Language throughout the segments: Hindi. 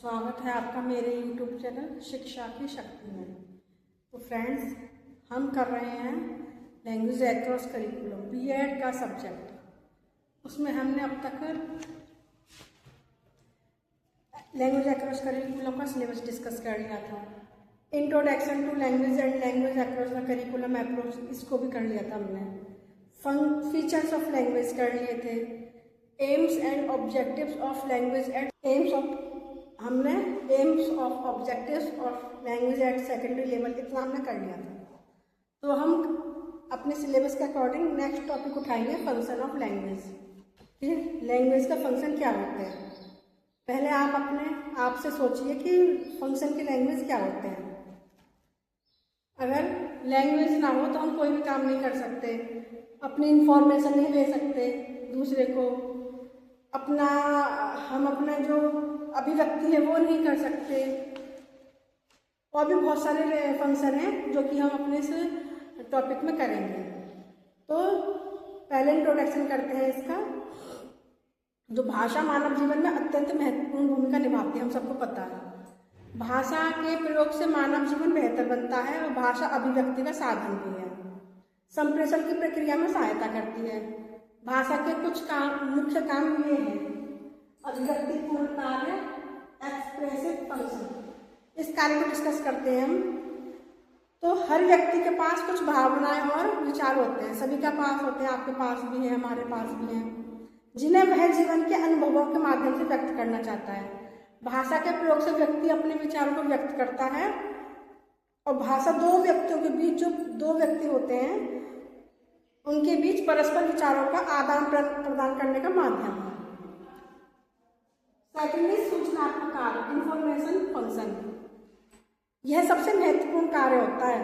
स्वागत है आपका मेरे YouTube चैनल शिक्षा की शक्ति में। तो फ्रेंड्स, हम कर रहे हैं लैंग्वेज एक्रॉस करिकुलम बीएड का सब्जेक्ट। उसमें हमने अब तक लैंग्वेज एक्रॉस करिकुलम का सिलेबस डिस्कस कर लिया था। Introduction to language and language across the curriculum approach, इसको भी कर लिया था हमने। फीचर्स ऑफ लैंग्वेज कर लिए थे। Aims and objectives of language at हमने aims of objectives of language at secondary level, इतना हमने कर लिया था। तो हम अपने सिलेबस के अकॉर्डिंग नेक्स्ट टॉपिक उठाएंगे, फंक्शन ऑफ लैंग्वेज। फिर लैंग्वेज का फंक्शन क्या होते हैं, पहले आप अपने आप से सोचिए कि फंक्शन की लैंग्वेज क्या होते हैं। अगर लैंग्वेज ना हो तो हम कोई भी काम नहीं कर सकते, अपनी इंफॉर्मेशन नहीं दे सकते दूसरे को, हम अपना जो अभिव्यक्ति है वो नहीं कर सकते। और भी बहुत सारे फंक्शन हैं जो कि हम अपने इस टॉपिक में करेंगे। तो पहले इंट्रोडक्शन करते हैं इसका। जो भाषा मानव जीवन में अत्यंत महत्वपूर्ण भूमिका निभाती है, हम सबको पता है। भाषा के प्रयोग से मानव जीवन बेहतर बनता है और भाषा अभिव्यक्ति का साधन भी है। संप्रेषण की प्रक्रिया में सहायता करती है। भाषा के कुछ मुख्य काम ये हैं: अभिव्यक्तिपूर्ण कार्य, एक्सप्रेसिव फंक्शन। इस कार्य को डिस्कस करते हैं हम। तो हर व्यक्ति के पास कुछ भावनाएं और विचार होते हैं, सभी का पास होते हैं, आपके पास भी है, हमारे पास भी है, जिन्हें वह जीवन के अनुभवों के माध्यम से व्यक्त करना चाहता है। भाषा के प्रयोग से व्यक्ति अपने विचारों को व्यक्त करता है। और भाषा दो व्यक्तियों के बीच, जो दो व्यक्ति होते हैं उनके बीच परस्पर विचारों का आदान प्रदान करने का माध्यम है। सेकेंडली, सूचनात्मक कार्य, इंफॉर्मेशन फंक्शन। यह सबसे महत्वपूर्ण कार्य होता है।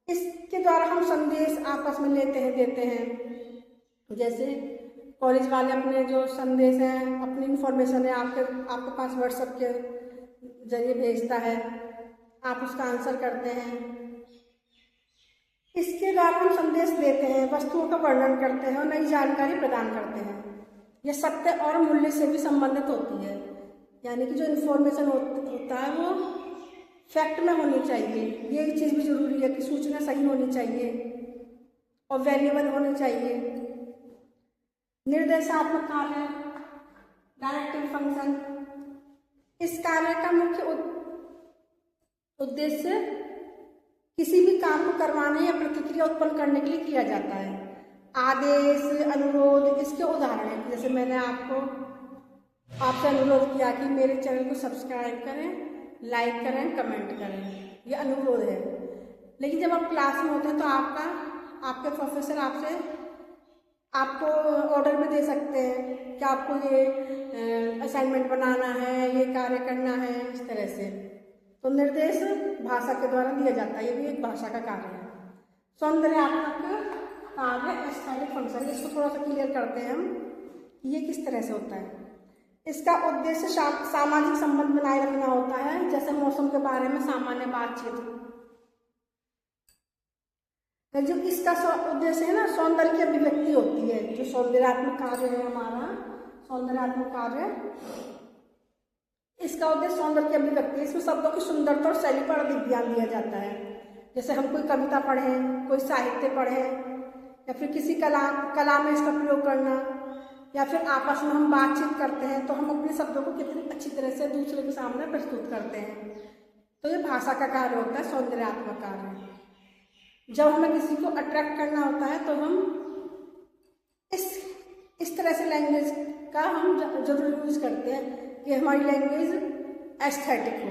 इसके द्वारा हम संदेश आपस में लेते हैं, देते हैं। जैसे कॉलेज वाले अपने जो संदेश हैं, अपनी इंफॉर्मेशन है, आपके पास व्हाट्सएप के जरिए भेजता है, आप उसका आंसर करते हैं। इसके द्वारा हम संदेश देते हैं, वस्तुओं का वर्णन करते हैं और नई जानकारी प्रदान करते हैं। यह सत्य और मूल्य से भी संबंधित होती है, यानी कि जो इन्फॉर्मेशन होता है वो फैक्ट में होनी चाहिए। ये चीज़ भी जरूरी है कि सूचना सही होनी चाहिए और वैल्यूएबल होनी चाहिए। निर्देशात्मक कार्य, डायरेक्टिव फंक्शन। इस कार्य का मुख्य उद्देश्य किसी भी काम को करवाने या प्रतिक्रिया उत्पन्न करने के लिए किया जाता है। आदेश, अनुरोध, इसके उदाहरण हैं। जैसे मैंने आपसे अनुरोध किया कि मेरे चैनल को सब्सक्राइब करें, लाइक करें, कमेंट करें, ये अनुरोध है। लेकिन जब आप क्लास में होते हैं तो आपके प्रोफेसर आपको ऑर्डर भी दे सकते हैं कि आपको ये असाइनमेंट बनाना है, ये कार्य करना है, इस तरह से। तो निर्देश भाषा के द्वारा दिया जाता है, ये भी एक भाषा का कार्य है। सौंदर्यात्मक कार्य, एस्थेटिक फंक्शन। इसको थोड़ा सा क्लियर करते हैं हम, ये किस तरह से होता है। इसका उद्देश्य सामाजिक संबंध बनाए रखना होता है, जैसे मौसम के बारे में सामान्य बातचीत। जो इसका उद्देश्य है ना, सौंदर्य की अभिव्यक्ति होती है। जो सौंदर्यात्मक कार्य है हमारा, सौंदर्यात्मक कार्य, इसका उद्देश्य सौंदर्य की अभिव्यक्ति। इसमें शब्दों की सुंदरता और शैली पर अधिक ध्यान दिया जाता है। जैसे हम कोई कविता पढ़ें, कोई साहित्य पढ़ें, या फिर किसी कला में इसका प्रयोग करना, या फिर आपस में हम बातचीत करते हैं तो हम अपने शब्दों को कितनी अच्छी तरह से दूसरे के सामने प्रस्तुत करते हैं। तो ये भाषा का कार्य होता है, सौंदर्यात्मक कार्य। जब हमें किसी को अट्रैक्ट करना होता है तो हम इस तरह से लैंग्वेज का हम जरूर यूज करते हैं कि हमारी लैंग्वेज एस्थेटिक हो।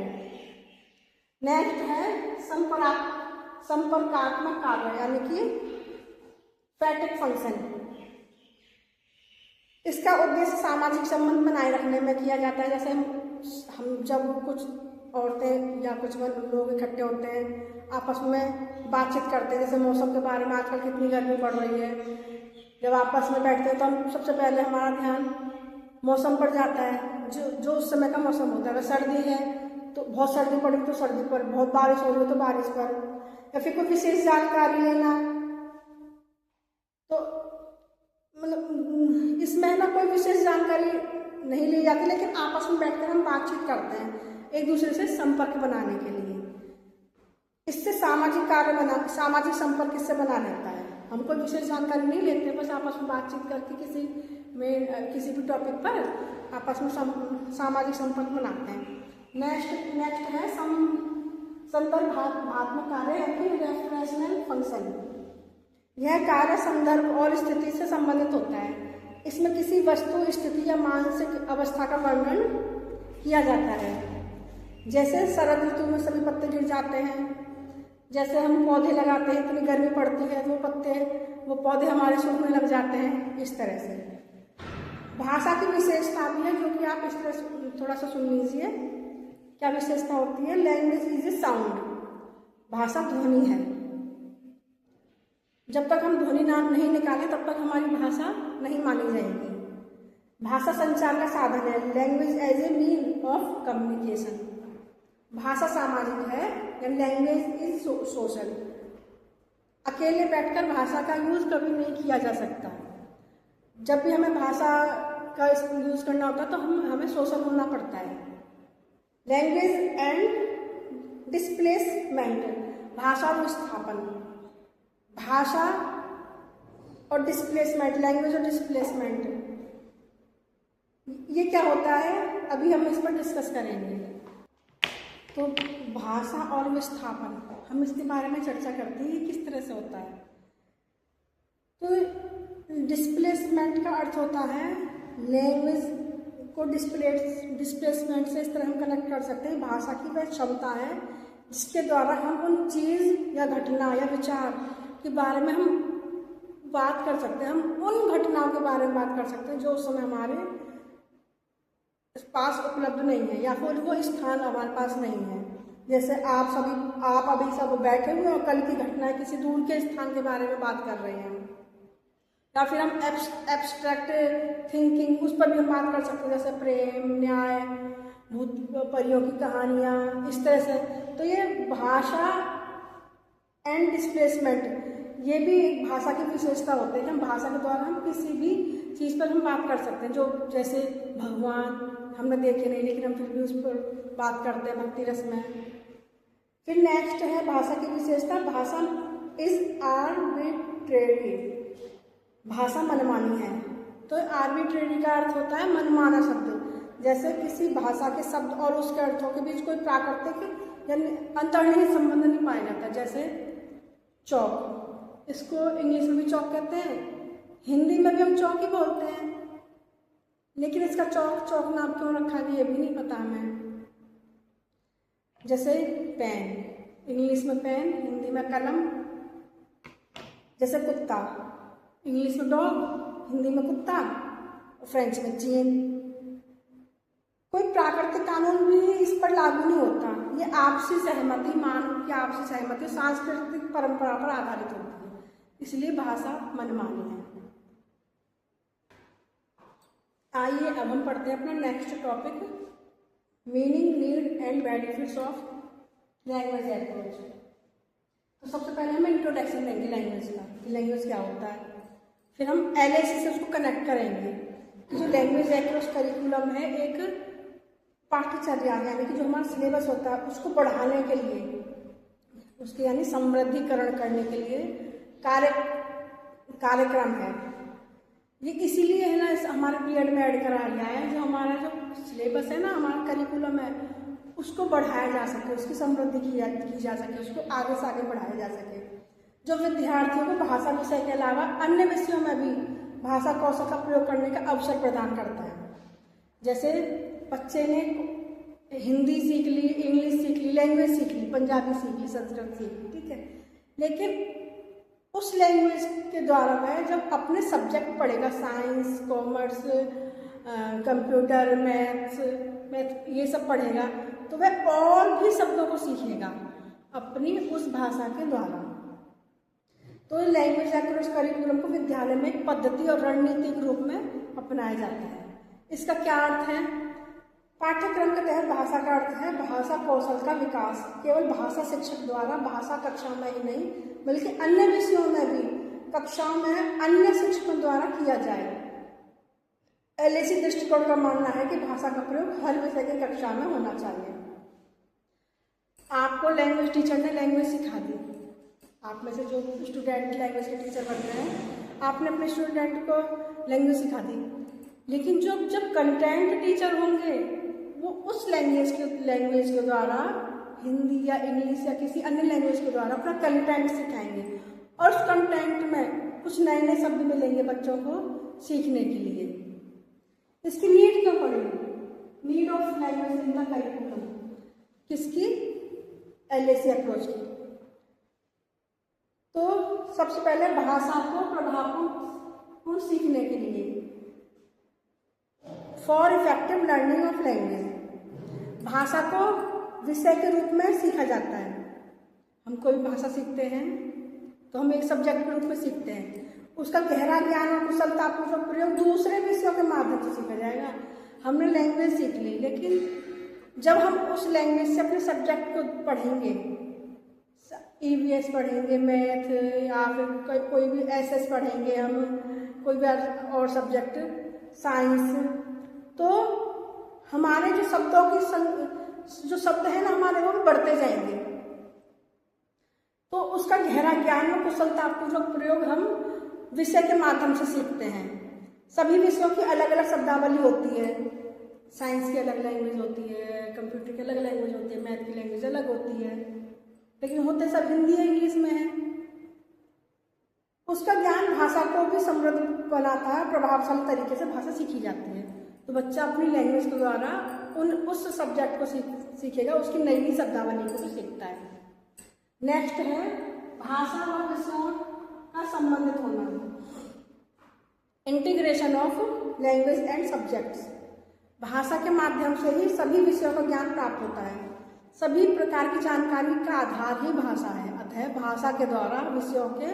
नेक्स्ट है संपर्कात्मक कार्य, यानी कि पैटिक फंक्शन। इसका उद्देश्य सामाजिक संबंध बनाए रखने में किया जाता है। जैसे हम जब कुछ औरतें या कुछ लोग इकट्ठे होते हैं, आपस में बातचीत करते हैं, जैसे मौसम के बारे में, आजकल कितनी गर्मी पड़ रही है। जब आपस में बैठते हैं तो हम सबसे पहले हमारा ध्यान मौसम पर जाता है, जो उस समय का मौसम होता है। अगर सर्दी है तो बहुत सर्दी पड़ी तो सर्दी पर, बहुत बारिश हो रही हो तो बारिश पर, या फिर कोई विशेष जानकारी लेना। तो मतलब इसमें ना कोई विशेष जानकारी नहीं ली जाती, लेकिन आपस में बैठकर हम बातचीत करते हैं एक दूसरे से संपर्क बनाने के लिए। इससे सामाजिक संपर्क इससे बना रहता है। हम कोई विशेष जानकारी नहीं लेते, बस आपस में बातचीत करके किसी भी टॉपिक पर आपस में सामाजिक संपर्क बनाते हैं। नेक्स्ट है संदर्भात्मक कार्य या फिर रेफरेंशियल फंक्शन। यह कार्य संदर्भ और स्थिति से संबंधित होता है। इसमें किसी वस्तु, स्थिति या मानसिक अवस्था का वर्णन किया जाता है। जैसे शरद ऋतु में सभी पत्ते गिर जाते हैं, जैसे हम पौधे लगाते हैं, इतनी गर्मी पड़ती है तो वो पौधे हमारे सूखने लग जाते हैं, इस तरह से। भाषा की विशेषता भी है, जो कि आप इस तरह थोड़ा सा सुन लीजिए। क्या विशेषता होती है? Language is a sound. भाषा ध्वनि है। जब तक हम ध्वनि नाम नहीं निकालें तब तक हमारी भाषा नहीं मानी जाएगी। भाषा संचार का साधन है। Language as a mean of communication. भाषा सामाजिक है। Language is social. अकेले बैठकर भाषा का यूज कभी नहीं किया जा सकता। जब भी हमें भाषा का यूज करना होता है तो हमें सोशल होना पड़ता है। Language and displacement. भाषा और विस्थापन। भाषा और डिस्प्लेसमेंट, लैंग्वेज और डिस्प्लेसमेंट, ये क्या होता है अभी हम इस पर डिस्कस करेंगे। तो भाषा और विस्थापन, हम इसके बारे में चर्चा करते हैं, ये किस तरह से होता है। तो डिस्प्लेसमेंट का अर्थ होता है लैंग्वेज को डिस्प्लेसमेंट से इस तरह हम कनेक्ट कर सकते हैं। भाषा की वह क्षमता है जिसके द्वारा हम उन चीज़ या घटना या विचार के बारे में हम बात कर सकते हैं। हम उन घटनाओं के बारे में बात कर सकते हैं जो उस समय हमारे पास उपलब्ध नहीं है या फिर वो स्थान हमारे पास नहीं है। जैसे आप अभी सब बैठे हुए और कल की घटना किसी दूर के स्थान के बारे में बात कर रहे हैं, या फिर हम एब्स्ट्रैक्ट थिंकिंग उस पर भी हम बात कर सकते हैं, जैसे प्रेम, न्याय, भूत परियों की कहानियाँ, इस तरह से। तो ये भाषा एंड डिस्प्लेसमेंट, ये भी भाषा की विशेषता होती है कि हम भाषा के द्वारा हम किसी भी चीज़ पर हम बात कर सकते हैं। जो जैसे भगवान हमने देखे नहीं लेकिन हम फिर भी उस पर बात करते हैं भक्ति रस में। फिर नेक्स्ट है भाषा की विशेषता। भाषा इज आर्बिट्रेरी। भाषा मनमानी है। तो आर्बिट्रेरी का अर्थ होता है मनमाना शब्द। जैसे किसी भाषा के शब्द और उसके अर्थों के बीच कोई प्राकृतिक यानी अंतर्निहित संबंध नहीं पाया जाता। जैसे चौक, इसको इंग्लिश में भी चौक कहते हैं, हिंदी में भी हम चौक ही बोलते हैं, लेकिन इसका चौक नाम क्यों रखा गया ये भी नहीं पता हमें। जैसे पेन, इंग्लिश में पेन, हिंदी में कलम। जैसे कुत्ता, इंग्लिश में डॉग, हिंदी में कुत्ता, फ्रेंच में चीन। कोई प्राकृतिक कानून भी इस पर लागू नहीं होता। ये आपसी सहमति, मानव की आपसी सहमति सांस्कृतिक परंपरा पर आधारित होती है, इसलिए भाषा मनमानी है। आइए अब हम पढ़ते हैं अपना next topic, meaning, need and benefits of language approach. तो सबसे पहले हम इंट्रोडक्शन देंगे लैंग्वेज का, कि लैंग्वेज क्या होता है। फिर हम LAC से उसको कनेक्ट करेंगे। जो लैंग्वेज अप्रोच करिकुलम है, एक पाठ्यचर्या यानी कि जो हमारा सिलेबस होता है उसको बढ़ाने के लिए, उसके यानी समृद्धिकरण करने के लिए कार्यक्रम है। ये इसीलिए है ना, इस हमारे पीरियड में ऐड करा गया है। जो हमारा जो सिलेबस है ना, हमारा करिकुलम है, उसको बढ़ाया जा सके, उसकी समृद्धि की जा सके, उसको आगे से आगे बढ़ाया जा सके। जो विद्यार्थियों को भाषा विषय के अलावा अन्य विषयों में भी भाषा कौशल का प्रयोग करने का अवसर प्रदान करता है। जैसे बच्चे ने हिंदी सीख ली, इंग्लिश सीख ली, लैंग्वेज सीख ली, पंजाबी सीख ली, संस्कृत सीख ली, ठीक है, लेकिन उस लैंग्वेज के द्वारा वह जब अपने सब्जेक्ट पढ़ेगा, साइंस, कॉमर्स, कंप्यूटर, मैथ्स ये सब पढ़ेगा, तो वह और भी शब्दों को सीखेगा अपनी उस भाषा के द्वारा। तो लैंग्वेज अप्रोच करिकुलम को विद्यालय में एक पद्धति और रणनीतिक रूप में अपनाया जाता है। इसका क्या अर्थ है? पाठ्यक्रम के तहत भाषा का अर्थ है भाषा कौशल का विकास केवल भाषा शिक्षक द्वारा भाषा कक्षाओं में ही नहीं बल्कि अन्य विषयों में भी कक्षाओं में अन्य शिक्षकों द्वारा किया जाए। LAC दृष्टिकोण का मानना है कि भाषा का प्रयोग हर विषय की कक्षा में होना चाहिए। आपको लैंग्वेज टीचर ने लैंग्वेज सिखा दी, आप में से जो स्टूडेंट लैंग्वेज के टीचर बन रहे हैं, आपने अपने स्टूडेंट को लैंग्वेज सिखा दी, लेकिन जब कंटेंट टीचर होंगे वो उस लैंग्वेज के द्वारा हिंदी या इंग्लिश या किसी अन्य लैंग्वेज के द्वारा अपना कंटेंट सिखाएंगे और उस कंटेंट में कुछ नए नए शब्द मिलेंगे बच्चों को सीखने के लिए। इसकी नीड क्यों पड़ेगी? Need of language in the curriculum, किसकी? LAC अप्रोच की। तो सबसे पहले भाषा को प्रभावपूर्ण सीखने के लिए, for effective learning of language, भाषा को विषय के रूप में सीखा जाता है। हम कोई भाषा सीखते हैं तो हम एक सब्जेक्ट के रूप में सीखते हैं, उसका गहरा ज्ञान और कुशलतापूर्वक प्रयोग दूसरे विषयों के माध्यम से सीखा जाएगा। हमने लैंग्वेज सीख ली, लेकिन जब हम उस लैंग्वेज से अपने सब्जेक्ट को पढ़ेंगे, EVS पढ़ेंगे, मैथ या फिर कोई भी SS पढ़ेंगे, हम कोई भी और सब्जेक्ट, साइंस, तो हमारे जो शब्दों की जो शब्द है ना हमारे वो बढ़ते जाएंगे। तो उसका गहरा ज्ञान और कुशलतापूर्वक प्रयोग हम विषय के माध्यम से सीखते हैं। सभी विषयों की अलग अलग शब्दावली होती है, साइंस की अलग लैंग्वेज होती है, कंप्यूटर की अलग लैंग्वेज होती है, मैथ की लैंग्वेज अलग होती है, लेकिन होते सब हिंदी या इंग्लिश में है। उसका ज्ञान भाषा को भी समृद्ध बनाता है, प्रभावशाली तरीके से भाषा सीखी जाती है। तो बच्चा अपनी लैंग्वेज के द्वारा उस सब्जेक्ट को सीखेगा, उसकी नई नई शब्दावली को भी सीखता है। नेक्स्ट है भाषा और विषयों का संबंधित होना, integration of language and subjects. भाषा के माध्यम से ही सभी विषयों का ज्ञान प्राप्त होता है। सभी प्रकार की जानकारी का आधार ही भाषा है। अतः भाषा के द्वारा विषयों के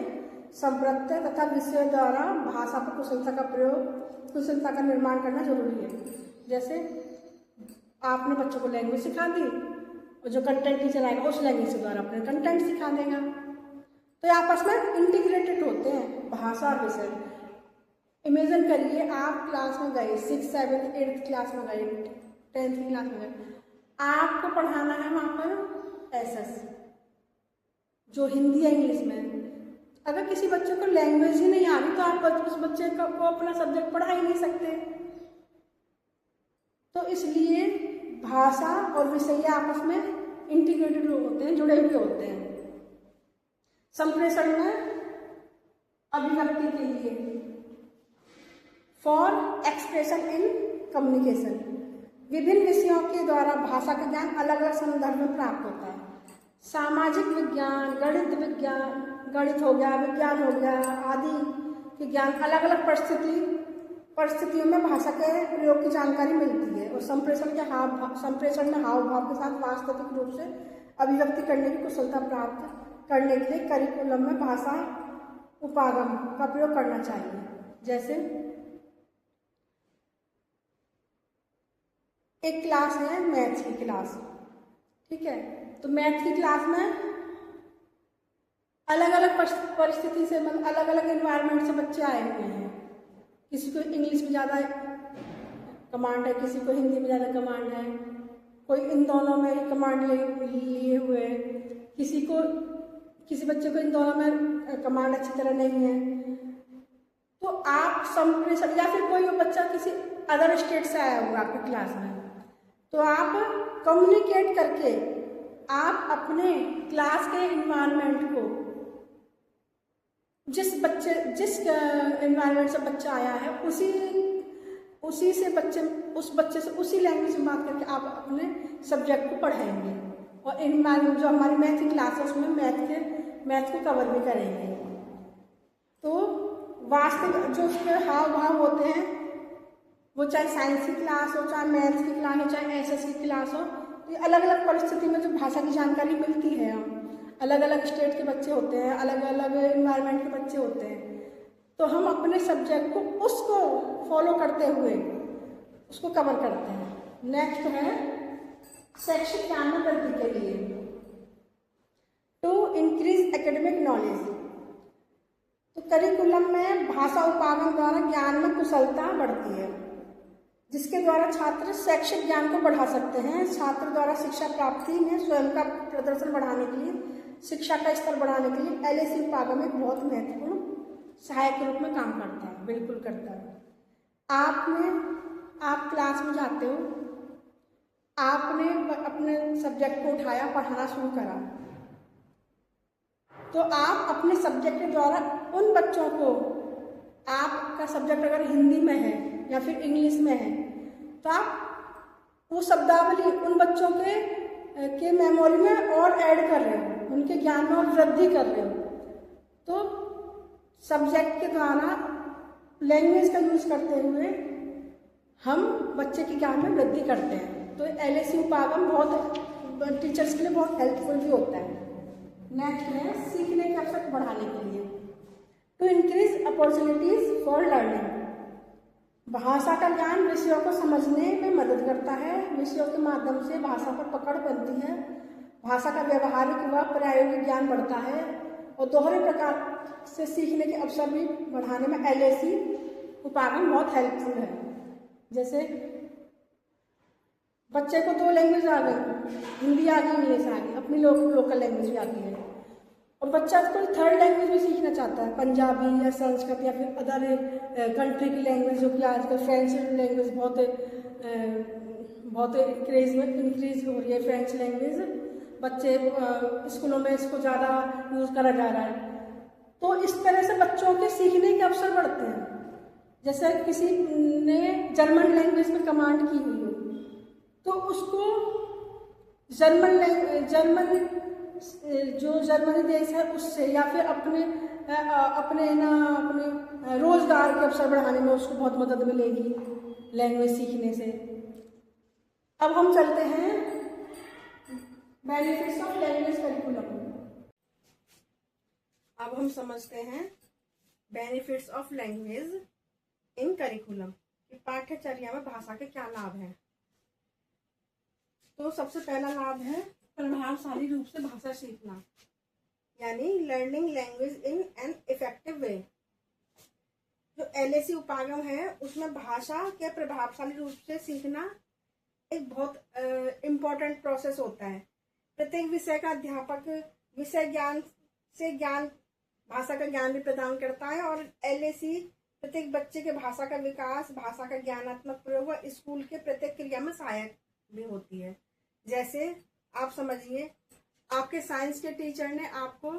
संप्रत्य तथा विषय द्वारा भाषा पर कुशलता का निर्माण करना जरूरी है। जैसे आपने बच्चों को लैंग्वेज सिखा दी और जो कंटेंट टीचर आएगा उस लैंग्वेज के द्वारा अपने कंटेंट सिखा देगा। तो ये आपस में इंटीग्रेटेड होते हैं भाषा और विषय। इमेजिन करिए आप क्लास में गए, 6, 7, 8 क्लास में गए, 10th क्लास में गए, आपको पढ़ाना है वहाँ पर SS जो हिंदी या इंग्लिश में। अगर किसी बच्चे को लैंग्वेज ही नहीं आ रही तो आप उस बच्चे को अपना सब्जेक्ट पढ़ा ही नहीं सकते। तो इसलिए भाषा और विषय आपस में इंटीग्रेटेड होते हैं, जुड़े हुए होते हैं। संप्रेषण में अभिव्यक्ति के लिए, फॉर एक्सप्रेशन इन कम्युनिकेशन, विभिन्न विषयों के द्वारा भाषा का ज्ञान अलग अलग संदर्भ में प्राप्त होता है। सामाजिक विज्ञान, गणित हो गया, विज्ञान हो गया आदि के ज्ञान अलग अलग परिस्थितियों में भाषा के प्रयोग की जानकारी मिलती है। और संप्रेषण में हाव भाव के साथ वास्तविक रूप से अभिव्यक्ति करने की कुशलता प्राप्त करने के लिए करिकुलम में भाषा उपागम का प्रयोग करना चाहिए। जैसे एक क्लास है मैथ्स की क्लास, ठीक है, तो मैथ्स की क्लास में अलग अलग परिस्थिति से, मतलब अलग अलग एनवायरनमेंट से बच्चे आए हुए हैं। किसी को इंग्लिश में ज़्यादा कमांड है, किसी को हिंदी में ज़्यादा कमांड है, कोई इन दोनों में कमांड लिए हुए है, किसी बच्चे को इन दोनों में कमांड अच्छी तरह नहीं है। तो आप संप्रेषण, या फिर कोई बच्चा किसी अदर स्टेट से आया हुआ आपकी क्लास में, तो आप कम्युनिकेट करके आप अपने क्लास के एनवायरनमेंट को, जिस एनवायरनमेंट से बच्चा आया है उसी से उस बच्चे से उसी लैंग्वेज में बात करके आप अपने सब्जेक्ट को पढ़ाएंगे। और एनवायरनमेंट जो हमारी मैथ की क्लास है उसमें मैथ को कवर भी करेंगे। तो वास्तविक जो उसके हाव भाव होते हैं, वो चाहे साइंस की क्लास हो, चाहे मैथ्स की क्लास हो, चाहे SS की क्लास हो, तो ये अलग अलग परिस्थिति में जो भाषा की जानकारी मिलती है, अलग अलग स्टेट के बच्चे होते हैं, अलग अलग एनवायरनमेंट के बच्चे होते हैं, तो हम अपने सब्जेक्ट को उसको फॉलो करते हुए उसको कवर करते हैं। नेक्स्ट है शैक्षिक ज्ञान में वृद्धि के लिए, टू इंक्रीज एकेडमिक नॉलेज। तो करिकुलम में भाषा उपागम द्वारा ज्ञान में कुशलता बढ़ती है। जिसके द्वारा छात्र शैक्षिक ज्ञान को बढ़ा सकते हैं। छात्र द्वारा शिक्षा प्राप्ति में स्वयं का प्रदर्शन बढ़ाने के लिए, शिक्षा का स्तर बढ़ाने के लिए LAC उपागम एक बहुत महत्वपूर्ण सहायक के रूप में काम करता है। बिल्कुल करता है। आप क्लास में जाते हो, आपने अपने सब्जेक्ट को उठाया, पढ़ाना शुरू करा, तो आप अपने सब्जेक्ट के द्वारा उन बच्चों को, आपका सब्जेक्ट अगर हिंदी में है या फिर इंग्लिश में है, तो आप वो शब्दावली उन बच्चों के मेमोरी में और ऐड कर रहे हो, उनके ज्ञान में और वृद्धि कर रहे हो। तो सब्जेक्ट के द्वारा लैंग्वेज का यूज करते हुए हम बच्चे के ज्ञान में वृद्धि करते हैं। तो LAC उपागम बहुत टीचर्स के लिए बहुत हेल्पफुल भी होता है। नेक्स्ट है सीखने के अवसर बढ़ाने के लिए, to increase opportunities for learning. भाषा का ज्ञान विषयों को समझने में मदद करता है। विषयों के माध्यम से भाषा पर पकड़ बनती है, भाषा का व्यवहारिक व प्रायोगिक ज्ञान बढ़ता है और दोहरे प्रकार से सीखने के अवसर भी बढ़ाने में LAC उपागम बहुत हेल्पफुल है। जैसे बच्चे को 2 लैंग्वेज आ गई, हिंदी आ गई, इंग्लिश आ गई, अपनी लोकल लैंग्वेज भी आती है, और बच्चा कोई 3rd लैंग्वेज भी सीखना चाहता है, पंजाबी या संस्कृत या फिर अदर कंट्री की लैंग्वेज, जो कि आजकल फ्रेंच लैंग्वेज बहुत इंक्रीज हो रही है। फ्रेंच लैंग्वेज बच्चे स्कूलों में इसको ज़्यादा यूज़ करा जा रहा है। तो इस तरह से बच्चों के सीखने के अवसर बढ़ते हैं। जैसे किसी ने जर्मन लैंग्वेज में कमांड की हुई हो, तो उसको जर्मनी देश है उससे, या फिर अपने रोजगार के अवसर बढ़ाने में उसको बहुत मदद मिलेगी लैंग्वेज सीखने से। अब हम चलते हैं बेनिफिट्स ऑफ लैंग्वेज करिकुलम। अब हम समझते हैं benefits of language in curriculum कि पाठ्यचर्या में भाषा के क्या लाभ हैं। तो सबसे पहला लाभ है प्रभावशाली रूप से भाषा सीखना, यानी learning language in an effective way. जो LAC उपागम है उसमें भाषा के प्रभावशाली रूप से सीखना एक बहुत इम्पोर्टेंट प्रोसेस होता है। प्रत्येक विषय का अध्यापक विषय ज्ञान से भाषा का ज्ञान भी प्रदान करता है, और LAC प्रत्येक बच्चे के भाषा का विकास, भाषा का ज्ञानात्मक प्रयोग व स्कूल के प्रत्येक क्रिया में सहायक भी होती है। जैसे आप समझिए, आपके साइंस के टीचर ने आपको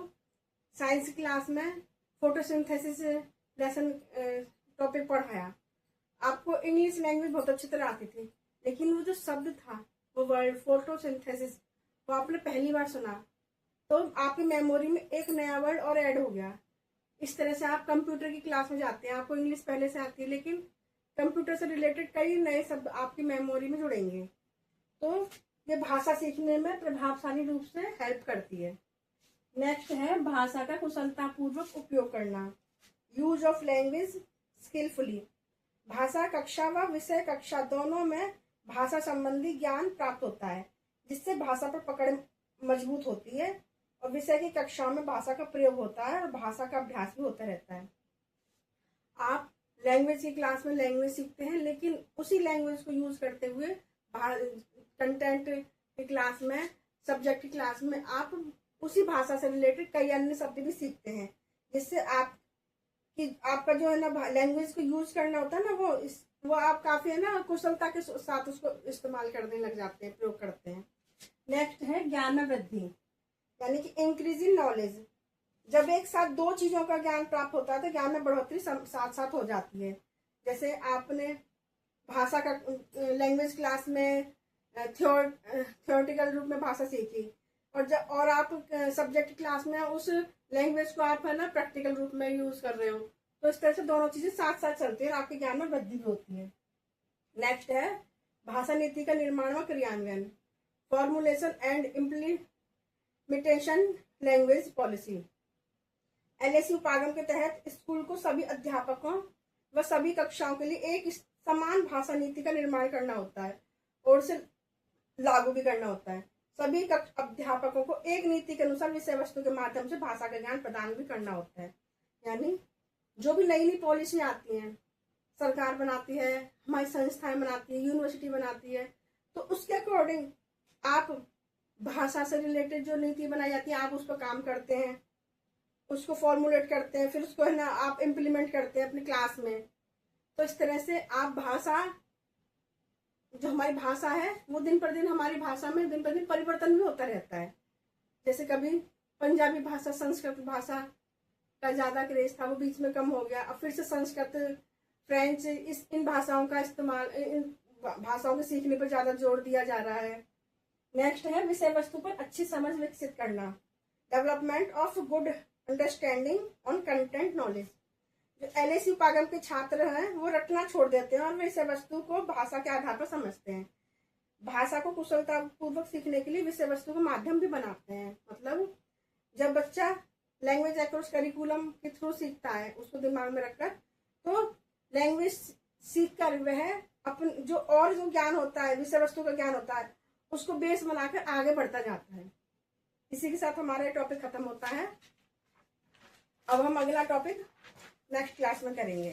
साइंस क्लास में फोटोसिंथेसिस लेसन टॉपिक पढ़ाया। आपको इंग्लिश लैंग्वेज बहुत अच्छी तरह आती थी, लेकिन वो जो शब्द था, वो वर्ड फोटोसिंथेसिस, वो आपने पहली बार सुना, तो आपकी मेमोरी में एक नया वर्ड और ऐड हो गया। इस तरह से आप कंप्यूटर की क्लास में जाते हैं, आपको इंग्लिश पहले से आती है, लेकिन कंप्यूटर से रिलेटेड कई नए शब्द आपकी मेमोरी में जुड़ेंगे। तो ये भाषा सीखने में प्रभावशाली रूप से हेल्प करती है। नेक्स्ट है भाषा का कुशलतापूर्वक उपयोग करना, यूज ऑफ लैंग्वेज स्किलफुली। भाषा कक्षा व विषय कक्षा दोनों में भाषा संबंधी ज्ञान प्राप्त होता है, जिससे भाषा पर पकड़ मजबूत होती है, और विषय की कक्षाओं में भाषा का प्रयोग होता है और भाषा का अभ्यास भी होता रहता है। आप लैंग्वेज की क्लास में लैंग्वेज सीखते हैं, लेकिन उसी लैंग्वेज को यूज करते हुए कंटेंट की क्लास में, सब्जेक्ट की क्लास में आप उसी भाषा से रिलेटेड कई अन्य शब्द भी सीखते हैं, जिससे आपका जो है ना लैंग्वेज को यूज करना होता है ना, वो आप काफी है ना कुशलता के साथ उसको इस्तेमाल करने लग जाते हैं, प्रयोग करते हैं। नेक्स्ट है ज्ञान में वृद्धि, यानी कि इंक्रीज इन नॉलेज। जब एक साथ 2 चीजों का ज्ञान प्राप्त होता है तो ज्ञान में बढ़ोतरी साथ साथ हो जाती है। जैसे आपने भाषा का लैंग्वेज क्लास में थियोरेटिकल रूप में भाषा सीखी, और आप सब्जेक्ट क्लास में उस लैंग्वेज को आप है ना प्रैक्टिकल रूप में यूज कर रहे हो, तो इस तरह से दोनों चीजें साथ साथ चलती है और आपके ज्ञान में वृद्धि भी होती है। नेक्स्ट है भाषा नीति का निर्माण व क्रियान्वयन, formulation and implementation language policy. LAC उपागम के तहत स्कूल को सभी अध्यापकों व सभी कक्षाओं के लिए एक समान भाषा नीति का निर्माण करना होता है और उसे लागू भी करना होता है। सभी अध्यापकों को एक नीति के अनुसार विषय वस्तु के माध्यम से भाषा का ज्ञान प्रदान भी करना होता है। यानी जो भी नई नई पॉलिसी आती हैं, सरकार बनाती है, हमारी संस्थाएं बनाती है, यूनिवर्सिटी बनाती है, तो उसके अकॉर्डिंग आप भाषा से रिलेटेड जो नीति बनाई जाती है आप उस पर काम करते हैं, उसको फॉर्मुलेट करते हैं, फिर उसको है ना आप इम्प्लीमेंट करते हैं अपनी क्लास में। तो इस तरह से आप भाषा, जो हमारी भाषा है वो दिन पर दिन, हमारी भाषा में दिन पर दिन परिवर्तन भी होता रहता है। जैसे कभी पंजाबी भाषा, संस्कृत भाषा का ज़्यादा क्रेज था, वो बीच में कम हो गया, अब फिर से संस्कृत, फ्रेंच, इन भाषाओं का इस्तेमाल, इन भाषाओं के सीखने पर ज़्यादा जोर दिया जा रहा है। नेक्स्ट है विषय वस्तु पर अच्छी समझ विकसित करना, development of good understanding on content knowledge. जो LAC उपागम के छात्र हैं वो रटना छोड़ देते हैं और विषय वस्तु को भाषा के आधार पर समझते हैं। भाषा को कुशलता पूर्वक सीखने के लिए विषय वस्तु को माध्यम भी बनाते हैं। मतलब जब बच्चा लैंग्वेज अक्रॉस करिकुलम के थ्रू सीखता है, उसको दिमाग में रखकर, तो लैंग्वेज सीख कर वह अपन जो ज्ञान होता है, विषय वस्तु का ज्ञान होता है, उसको बेस बनाकर आगे बढ़ता जाता है। इसी के साथ हमारा टॉपिक खत्म होता है। अब हम अगला टॉपिक नेक्स्ट क्लास में करेंगे।